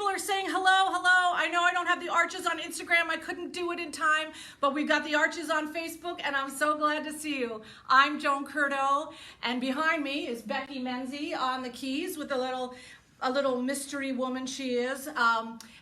people are saying hello, hello. I know I don't have the arches on Instagram. I couldn't do it in time, but we've got the arches on Facebook, and I'm so glad to see you. I'm Joan Curto, and behind me is Beckie Menzie on the keys with a little mystery woman she is.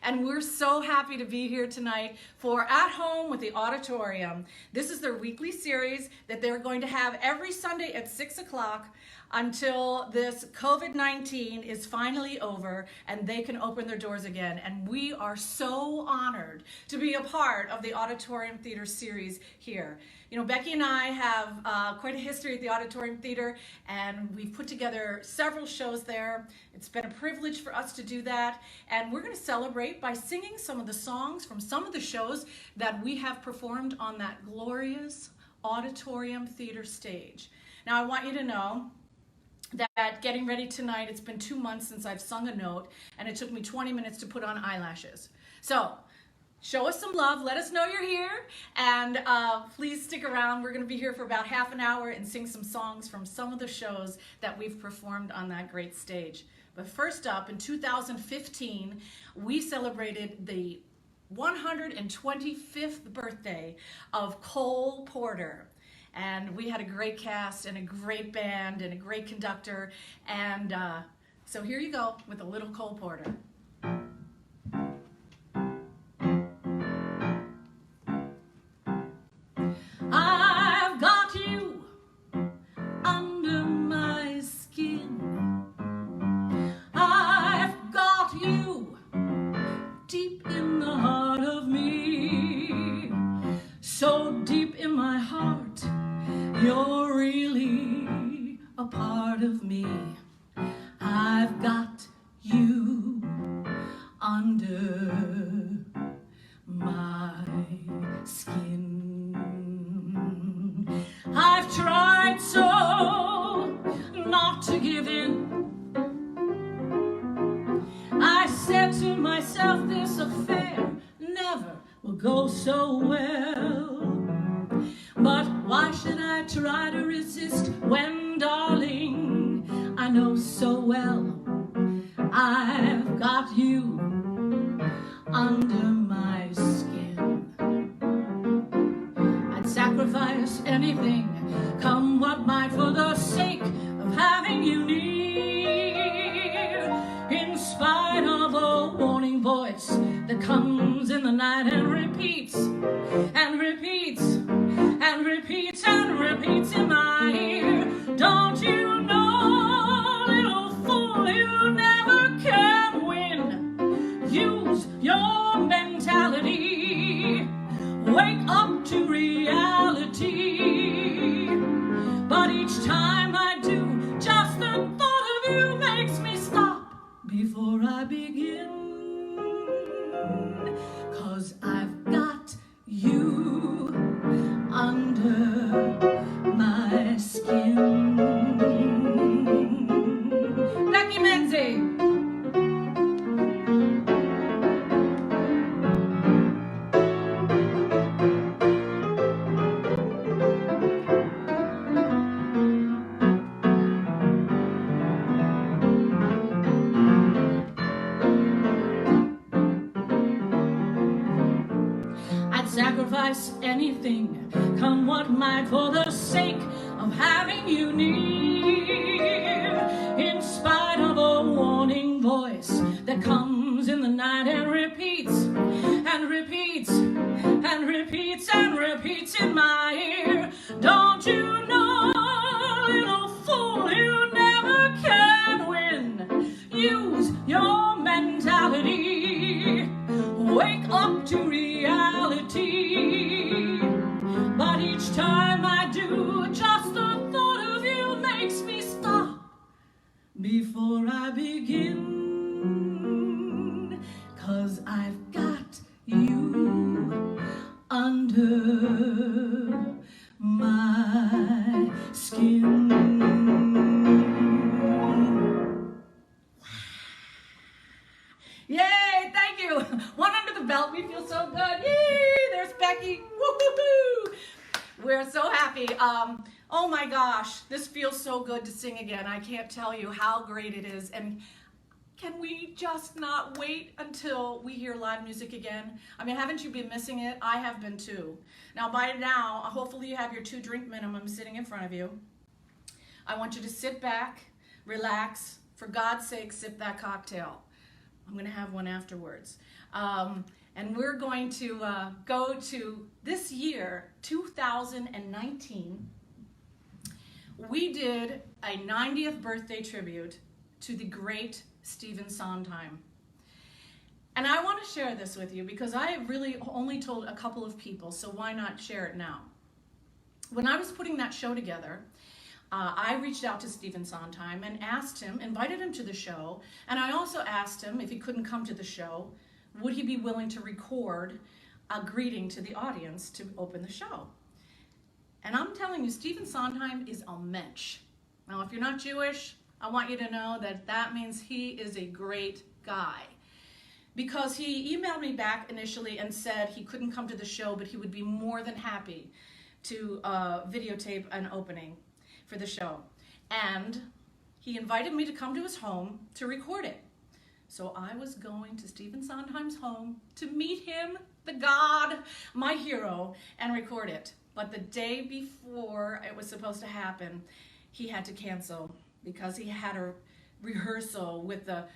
And we're so happy to be here tonight for At Home with the Auditorium. This is their weekly series that they're going to have every Sunday at 6 o'clock until this COVID-19 is finally over and they can open their doors again. And we are so honored to be a part of the Auditorium Theater series here. You know, Beckie and I have quite a history at the Auditorium Theater, and we've put together several shows there. It's been a privilege for us to do that, and we're going to celebrate by singing some of the songs from some of the shows that we have performed on that glorious Auditorium Theater stage. Now, I want you to know that getting ready tonight, it's been 2 months since I've sung a note, and it took me 20 minutes to put on eyelashes. So, show us some love, let us know you're here, and please stick around. We're going to be here for about half an hour and sing some songs from some of the shows that we've performed on that great stage. But first up, in 2015, we celebrated the 125th birthday of Cole Porter. And we had a great cast and a great band and a great conductor. And so here you go with a little Cole Porter. I've got you under my skin. I've got you deep in the heart of me. So deep in my heart, you're really a part of me. I've got you under my skin. I've tried so not to give in. I said to myself, this affair never will go so well. But why should I try to resist when, darling, I know so well I've got you under my skin. I'd sacrifice anything, come what might, for the sake of having you near. In spite of a warning voice that comes in the night and repeats and repeats and repeats and repeats in my ear. Don't you know, little fool, you never can win. Use your mentality. Wake up to reality. But each time I do, just the thought of you makes me stop before I begin. 'Cause I've got you under my skin. Beckie Menzie. I'd sacrifice anything, come what might, for the sake of having you near. In spite of a warning voice that comes in the night and repeats and repeats and repeats and repeats in my ear. Don't you know, little fool, you never can win. Use your mentality. Wake up to reality. But each time I do, just the thought of you makes me stop before I begin. 'Cause I've got you under my skin. Yay, thank you. One under the belt, we feel so good. Yay, there's Beckie. Woo-hoo-hoo. We're so happy. Oh my gosh, this feels so good to sing again. I can't tell you how great it is. And can we just not wait until we hear live music again? I mean, haven't you been missing it? I have been too. Now, by now, hopefully you have your 2-drink minimum sitting in front of you. I want you to sit back, relax. For God's sake, sip that cocktail. I'm going to have one afterwards. And we're going to go to this year, 2019. We did a 90th birthday tribute to the great Stephen Sondheim. And I want to share this with you because I have really only told a couple of people, so why not share it now? When I was putting that show together, I reached out to Stephen Sondheim and asked him, invited him to the show, and I also asked him if he couldn't come to the show, would he be willing to record a greeting to the audience to open the show? And I'm telling you, Stephen Sondheim is a mensch. Now, if you're not Jewish, I want you to know that that means he is a great guy. Because he emailed me back initially and said he couldn't come to the show, but he would be more than happy to videotape an opening for the show. And he invited me to come to his home to record it. So I was going to Stephen Sondheim's home to meet him, the God, my hero, and record it. But the day before it was supposed to happen, he had to cancel because he had a rehearsal with the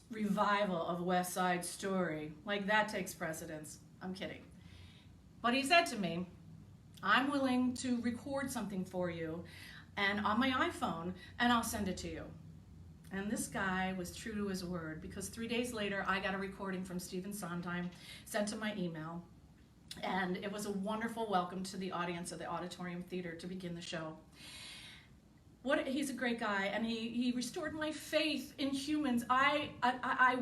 revival of West Side Story. Like, that takes precedence. I'm kidding. But he said to me, I'm willing to record something for you and on my iPhone, and I'll send it to you. And this guy was true to his word, because 3 days later, I got a recording from Stephen Sondheim sent to my email. And it was a wonderful welcome to the audience of the Auditorium Theater to begin the show. He's a great guy, and he restored my faith in humans. I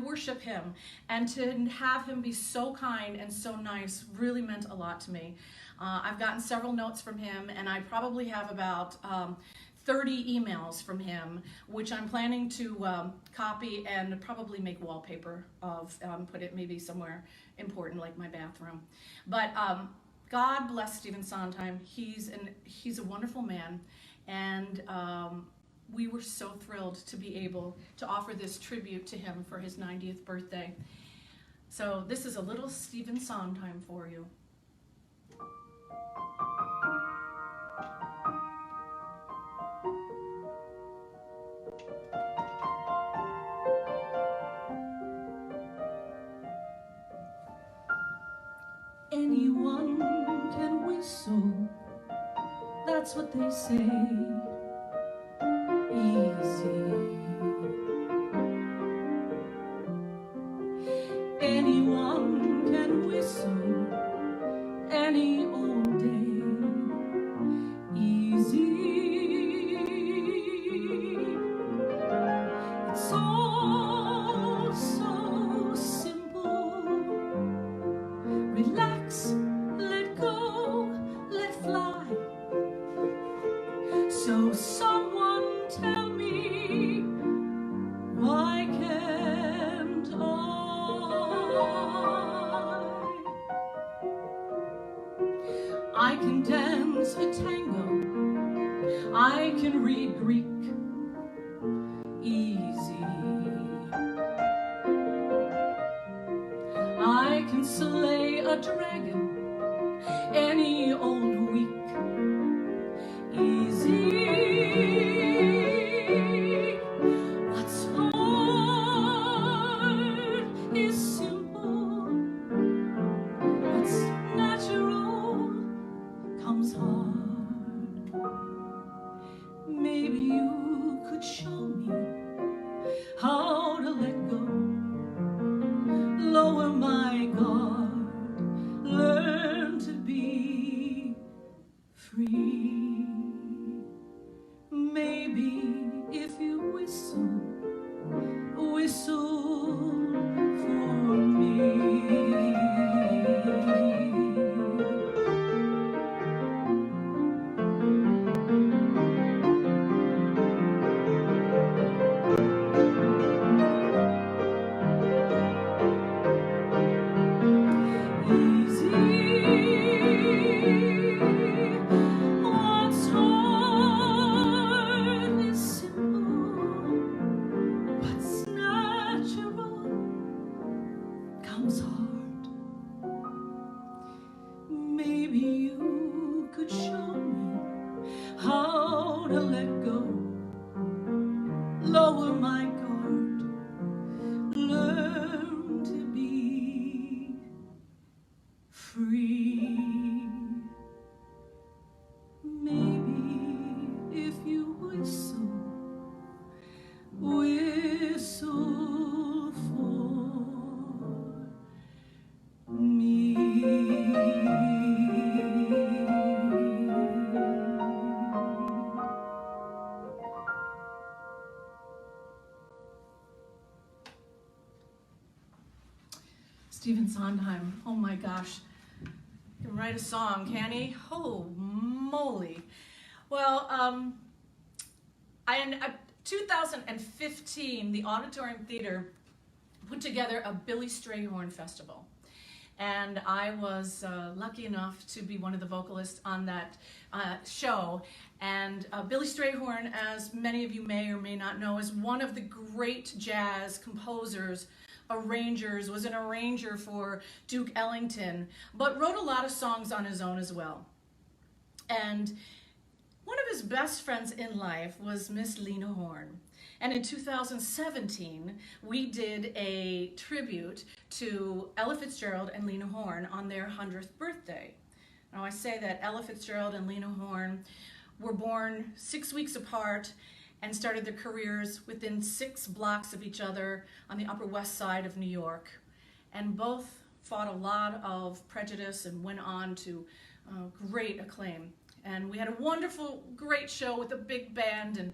worship him, and to have him be so kind and so nice really meant a lot to me. I've gotten several notes from him, and I probably have about 30 emails from him, which I'm planning to copy and probably make wallpaper of, put it maybe somewhere important like my bathroom. But God bless Stephen Sondheim. He's a wonderful man, and we were so thrilled to be able to offer this tribute to him for his 90th birthday. So this is a little Stephen Sondheim for you. Anyone can whistle, that's what they say. Easy. Anyone can whistle any old day. Easy. It's all so simple. Relax, let go, let fly. So someone tell me, why can't I can dance a tango, I can read Greek, easy. I can slay a dragon any old week, easy. What's hard is simple. What's natural comes hard. Maybe you could show me how to let go, lower my guard, learn free. Maybe if you whistle for me. Stephen Sondheim, oh my gosh, he can write a song, can he? Oh moly. Well, in 2015, the Auditorium Theater put together a Billy Strayhorn Festival. And I was lucky enough to be one of the vocalists on that show. And Billy Strayhorn, as many of you may or may not know, is one of the great jazz composers, arrangers, was an arranger for Duke Ellington, but wrote a lot of songs on his own as well. And one of his best friends in life was Miss Lena Horne. And in 2017, we did a tribute to Ella Fitzgerald and Lena Horne on their 100th birthday. Now I say that Ella Fitzgerald and Lena Horne were born 6 weeks apart and started their careers within 6 blocks of each other on the Upper West Side of New York. And both fought a lot of prejudice and went on to great acclaim. And we had a wonderful, great show with a big band and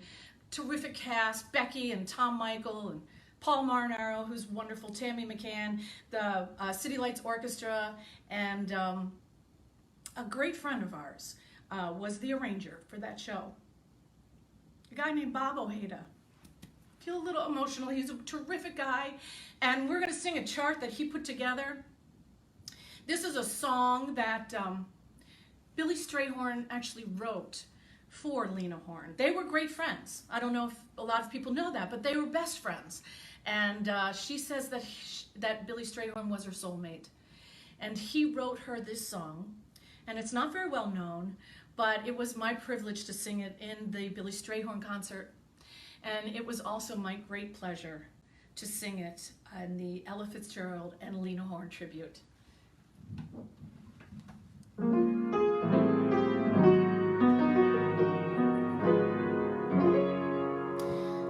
terrific cast, Becky and Tom Michael and Paul Marinaro, who's wonderful, Tammy McCann, the City Lights Orchestra, and a great friend of ours was the arranger for that show. A guy named Bob Ojeda. I feel a little emotional. He's a terrific guy, and we're going to sing a chart that he put together. This is a song that Billy Strayhorn actually wrote for Lena Horne. They were great friends. I don't know if a lot of people know that, but they were best friends. And she says that Billy Strayhorn was her soulmate. And he wrote her this song, and it's not very well known, but it was my privilege to sing it in the Billy Strayhorn concert. And it was also my great pleasure to sing it in the Ella Fitzgerald and Lena Horne tribute.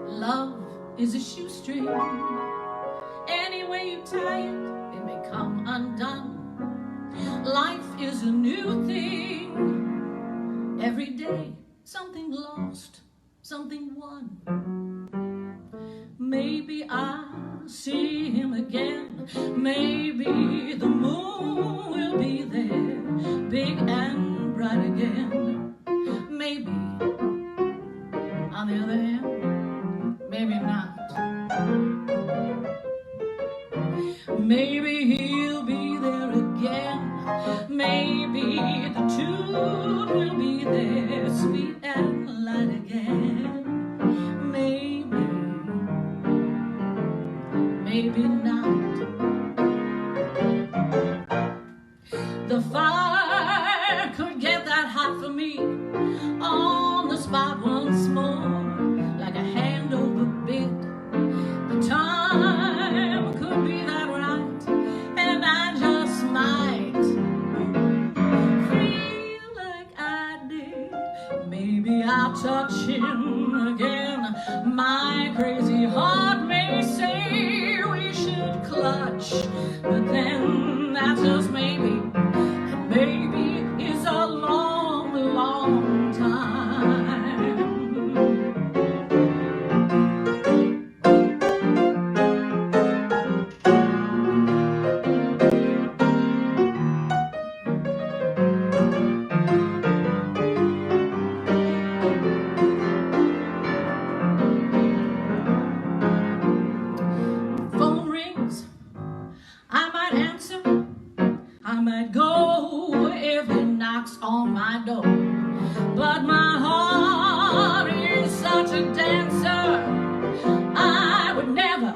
Love is a shoestring. Any way you tie it, it may come undone. Life is a new thing. Every day, something lost, something won. Maybe I'll see him again. Maybe the moon will be there, big and bright again. Maybe, on the other hand, maybe not. Maybe he'll be there again. Maybe the tune will be there, sweet and light again. Maybe, maybe not. The fire could get that hot for me on the spot once more, like a hand over bit. The time could be that right, and I just might feel like I did. Maybe I'll touch him again. My crazy heart may say we should clutch, but then that's just maybe. And maybe it's a long, long time. Phone rings, I might answer, I might go if he knocks on my door. But my heart is such a dancer, I would never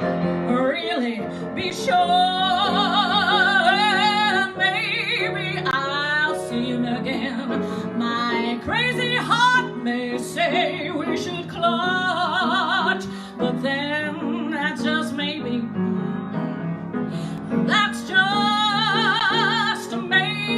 really be sure. Maybe I'll see him again. My crazy heart may say we should clutch, but then that's just maybe. That's just maybe.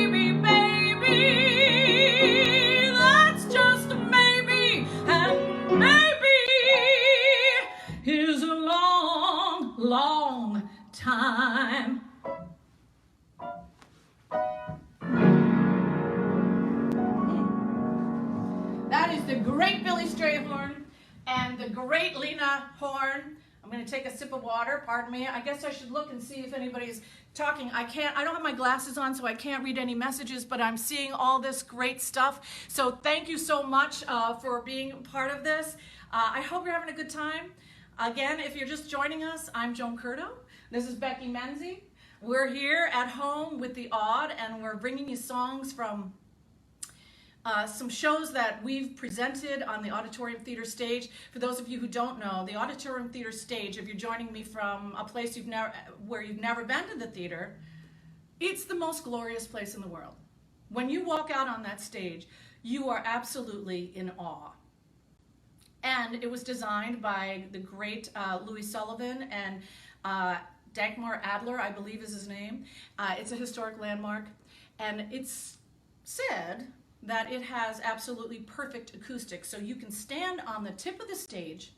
great Billy Strayhorn and the great Lena Horn. I'm going to take a sip of water, pardon me. I guess I should look and see if anybody's talking. I don't have my glasses on, so I can't read any messages, but I'm seeing all this great stuff. So thank you so much for being part of this. I hope you're having a good time. Again, if you're just joining us, I'm Joan Curto. This is Beckie Menzie. We're here at home with the Aud, and we're bringing you songs from some shows that we've presented on the Auditorium Theater stage. For those of you who don't know, the Auditorium Theater stage, if you're joining me from a place where you've never been to the theater, it's the most glorious place in the world. When you walk out on that stage, you are absolutely in awe. And it was designed by the great Louis Sullivan and Dagmar Adler, I believe is his name. It's a historic landmark, and it's said that it has absolutely perfect acoustics, so you can stand on the tip of the stage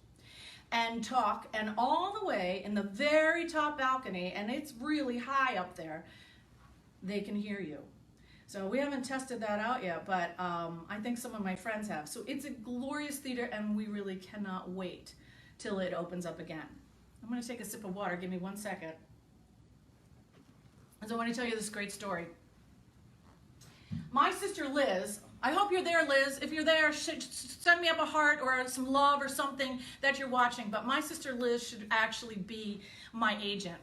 and talk, and all the way in the very top balcony, and it's really high up there, they can hear you. So we haven't tested that out yet, but I think some of my friends have. So it's a glorious theater, and we really cannot wait till it opens up again. I'm going to take a sip of water. Give me 1 second. So I want to tell you this great story. My sister Liz, I hope you're there, Liz. If you're there, send me up a heart or some love or something that you're watching. But my sister Liz should actually be my agent,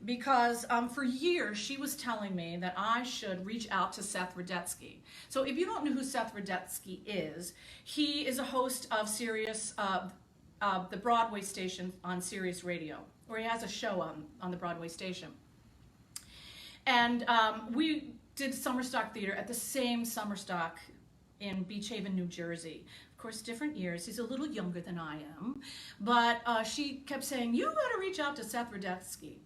because for years she was telling me that I should reach out to Seth Rudetsky. So if you don't know who Seth Rudetsky is, he is a host of the Broadway station on Sirius Radio, where he has a show on the Broadway station. And we did summer stock theater at the same summer stock in Beach Haven, New Jersey. Of course, different years. He's a little younger than I am. But she kept saying, you gotta reach out to Seth Rudetsky.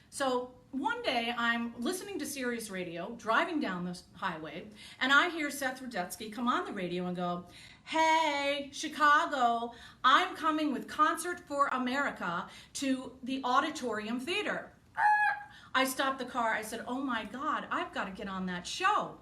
So one day I'm listening to Sirius Radio, driving down the highway, and I hear Seth Rudetsky come on the radio and go, hey, Chicago, I'm coming with Concert for America to the Auditorium Theater. I stopped the car. I said, oh my God, I've got to get on that show.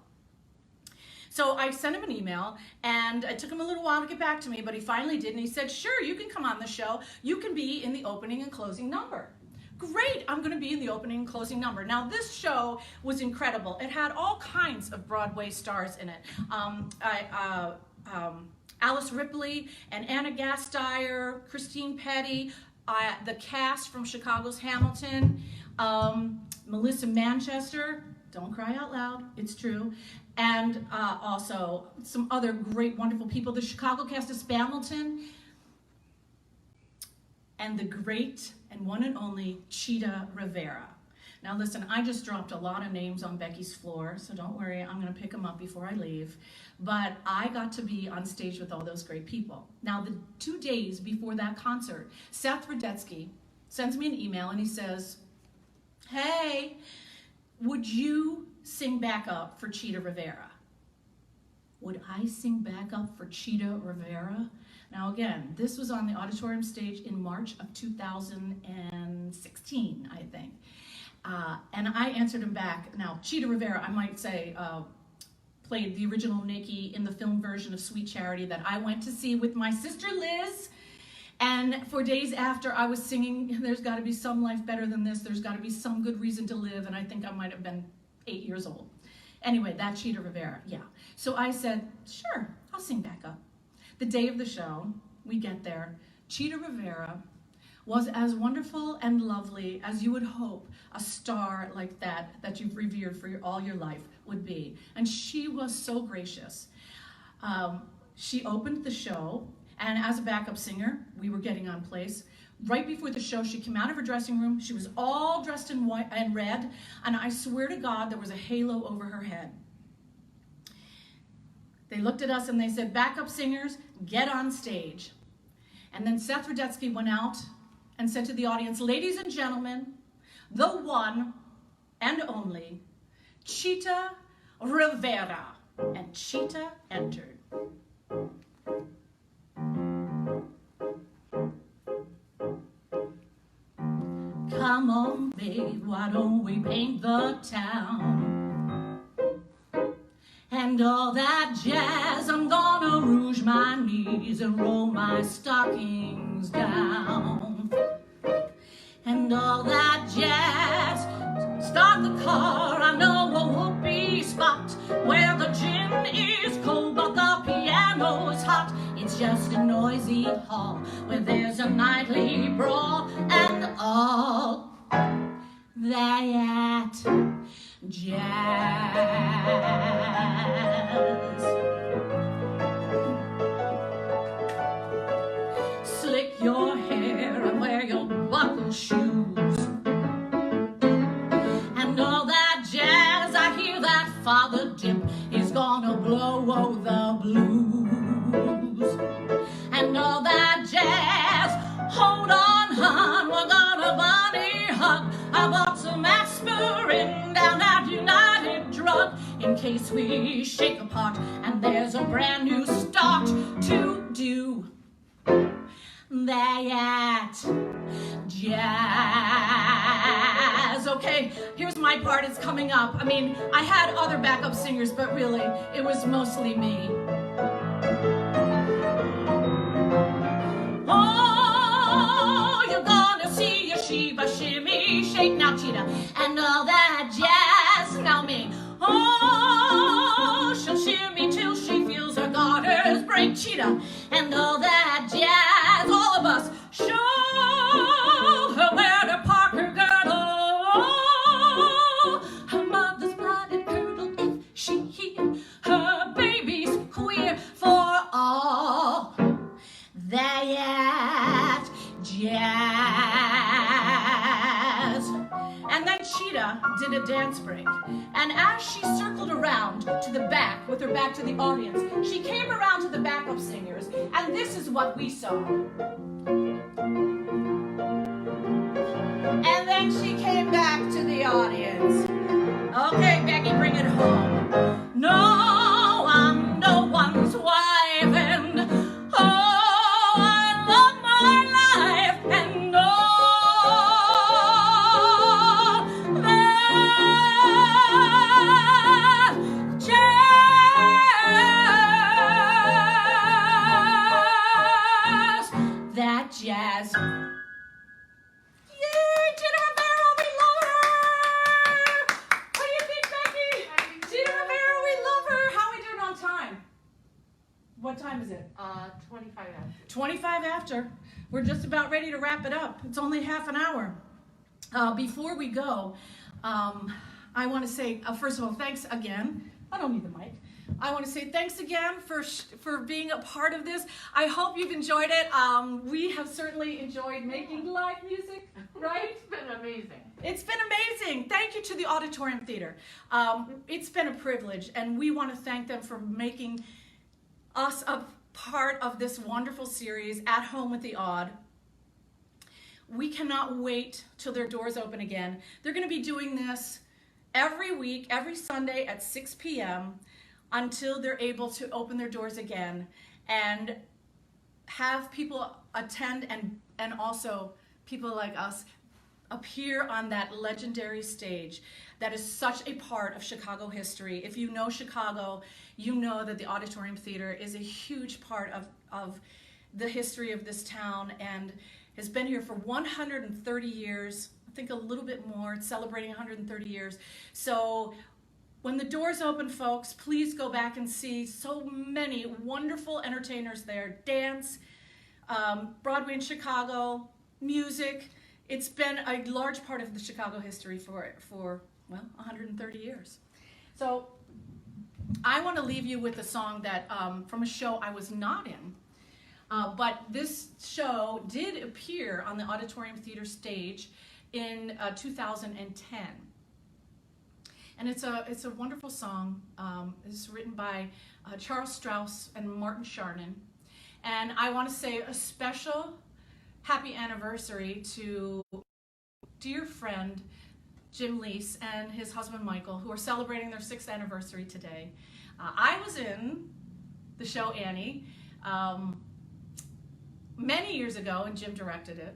So I sent him an email, and it took him a little while to get back to me, but he finally did, and he said, sure, you can come on the show. You can be in the opening and closing number. Great, I'm going to be in the opening and closing number. Now, this show was incredible. It had all kinds of Broadway stars in it. Alice Ripley and Anna Gasteyer, Christine Petty, the cast from Chicago's Hamilton, Melissa Manchester, don't cry out loud, it's true, and also some other great, wonderful people, the Chicago cast of Spamilton, and the great and one and only Cheetah Ravana. Now listen, I just dropped a lot of names on Beckie's floor, so don't worry, I'm gonna pick them up before I leave. But I got to be on stage with all those great people. Now the 2 days before that concert, Seth Rudetsky sends me an email and he says, hey, would you sing backup for Cheetah Ravana? Would I sing backup for Cheetah Ravana? Now again, this was on the Auditorium stage in March of 2016, I think. And I answered him back. Now, Cheetah Ravana, I might say, played the original Nikki in the film version of Sweet Charity that I went to see with my sister Liz. And for days after, I was singing, there's got to be some life better than this. There's got to be some good reason to live. And I think I might have been 8 years old. Anyway, that Cheetah Ravana, yeah. So I said, sure, I'll sing backup. The day of the show, we get there. Cheetah Ravana was as wonderful and lovely as you would hope a star like that you've revered for all your life would be. And she was so gracious. She opened the show, and as a backup singer, we were getting on place. Right before the show, she came out of her dressing room. She was all dressed in white and red, and I swear to God, there was a halo over her head. They looked at us and they said, backup singers, get on stage. And then Seth Rudetsky went out and said to the audience, ladies and gentlemen, the one and only Cheetah Ravana. And Cheetah entered. Come on, babe, why don't we paint the town? And all that jazz, I'm gonna rouge my knee. trees and roll my stockings down and all that jazz. Start the car, I know a whoopee spot where the gin is cold but the piano's hot. It's just a noisy hall where there's a nightly brawl and all that jazz. Slick your hair and wear your buckle shoes and all that jazz. I hear that Father Dip is gonna blow the blues and all that jazz. Hold on, hon, we're gonna bunny hug. I bought some aspirin down at United Drug in case we shake apart and there's a brand new start to do that jazz. Okay, here's my part. It's coming up. I mean, I had other backup singers, but really, it was mostly me. Oh, you're gonna see your Sheba shimmy shake now, Cheetah, and all that jazz. Now me. Oh, she'll shimmy till she feels her garters break, Cheetah, and all that jazz. All of us, show her where to park her girdle. Oh, her mother's blooded curdle if she hear her baby's queer for all that jazz. And then Cheetah did a dance break. And as she circled around to the back, with her back to the audience, she came around to the backup singers, and this is what we saw. And then she came back to the audience. Okay, Beckie, bring it home. No, I'm no one's wife, and oh, I love my life, and all that jazz, that jazz. Yay, Cheetah Ravana, we love her! What do you think, Beckie? Cheetah Ravana, we love her. How are we doing on time? What time is it? 25 after. 25 after. We're just about ready to wrap it up. It's only half an hour. Before we go, I want to say, first of all, thanks again. I don't need the mic. I want to say thanks again for being a part of this. I hope you've enjoyed it. We have certainly enjoyed making live music, right? It's been amazing. It's been amazing. Thank you to the Auditorium Theater. It's been a privilege, and we want to thank them for making us a part of this wonderful series, At Home with the Odd. We cannot wait till their doors open again. They're going to be doing this every week, every Sunday at 6 p.m. until they're able to open their doors again and have people attend and also people like us appear on that legendary stage that is such a part of Chicago history. If you know Chicago, you know that the Auditorium Theater is a huge part of the history of this town and has been here for 130 years, I think a little bit more. It's celebrating 130 years. So when the doors open, folks, please go back and see so many wonderful entertainers there. Dance, Broadway in Chicago, music. It's been a large part of the Chicago history for well, 130 years. So I want to leave you with a song that from a show I was not in. But this show did appear on the Auditorium Theater stage in 2010. And it's a wonderful song. It's written by Charles Strauss and Martin Charnin. And I want to say a special happy anniversary to dear friend Jim Leese and his husband Michael, who are celebrating their 6th anniversary today. I was in the show Annie many years ago, and Jim directed it.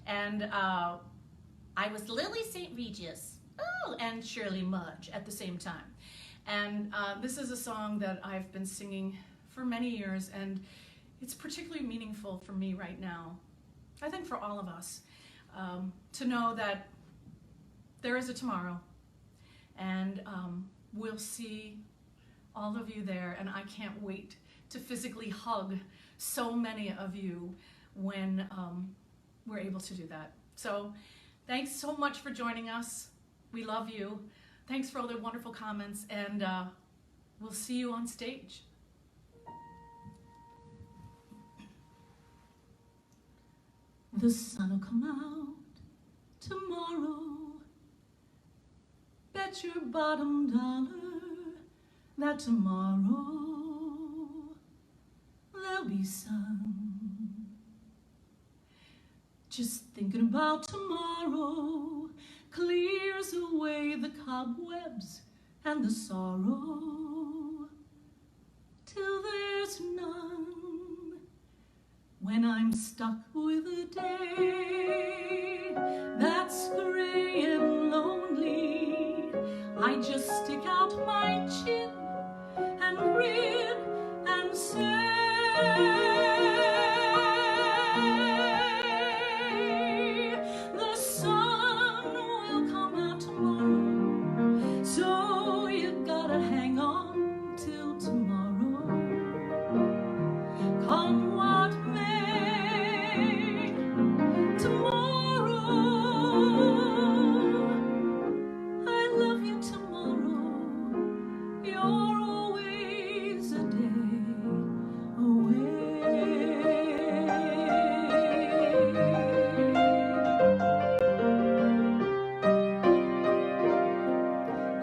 And I was Lily St. Regis. Oh, and Shirley Mudge at the same time. And this is a song that I've been singing for many years, and it's particularly meaningful for me right now, I think for all of us, to know that there is a tomorrow, and we'll see all of you there, and I can't wait to physically hug so many of you when we're able to do that. So thanks so much for joining us. We love you. Thanks for all the wonderful comments, and we'll see you on stage. The sun will come out tomorrow. Bet your bottom dollar that tomorrow there'll be sun. Just thinking about tomorrow clears away the cobwebs and the sorrow till there's none. When I'm stuck with a day that's gray and lonely, I just stick out my chin and grin and say, the sun will come out tomorrow, so you gotta hang on till tomorrow. Come what may, tomorrow, I love you tomorrow, you're always a day away.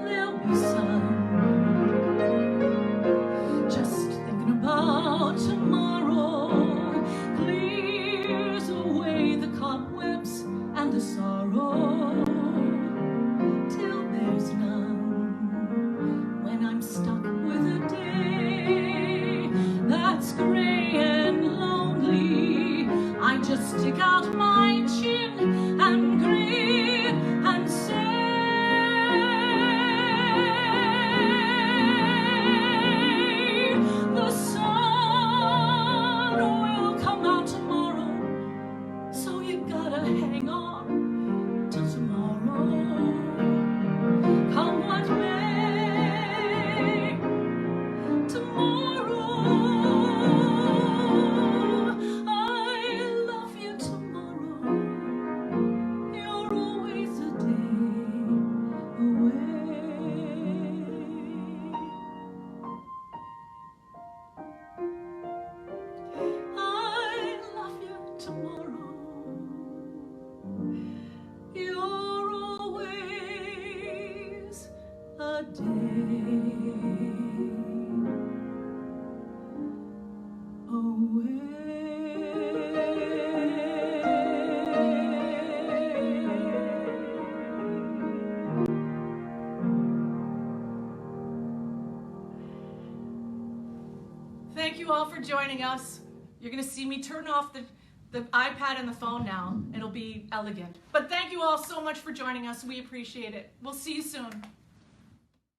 There'll be sun. Just thinking about tomorrow clears away the cobwebs and the sorrow till there's none. When I'm stuck with a day that's gray and lonely, I just stick out my chin and grin and say, the sun will come out tomorrow, so you gotta hang on till tomorrow. Come what may, tomorrow, I love you tomorrow, you're always a day away. I love you tomorrow, you're always a day away. Thank you all for joining us. You're going to see me turn off the iPad and the phone now. It'll be elegant. But thank you all so much for joining us. We appreciate it. We'll see you soon.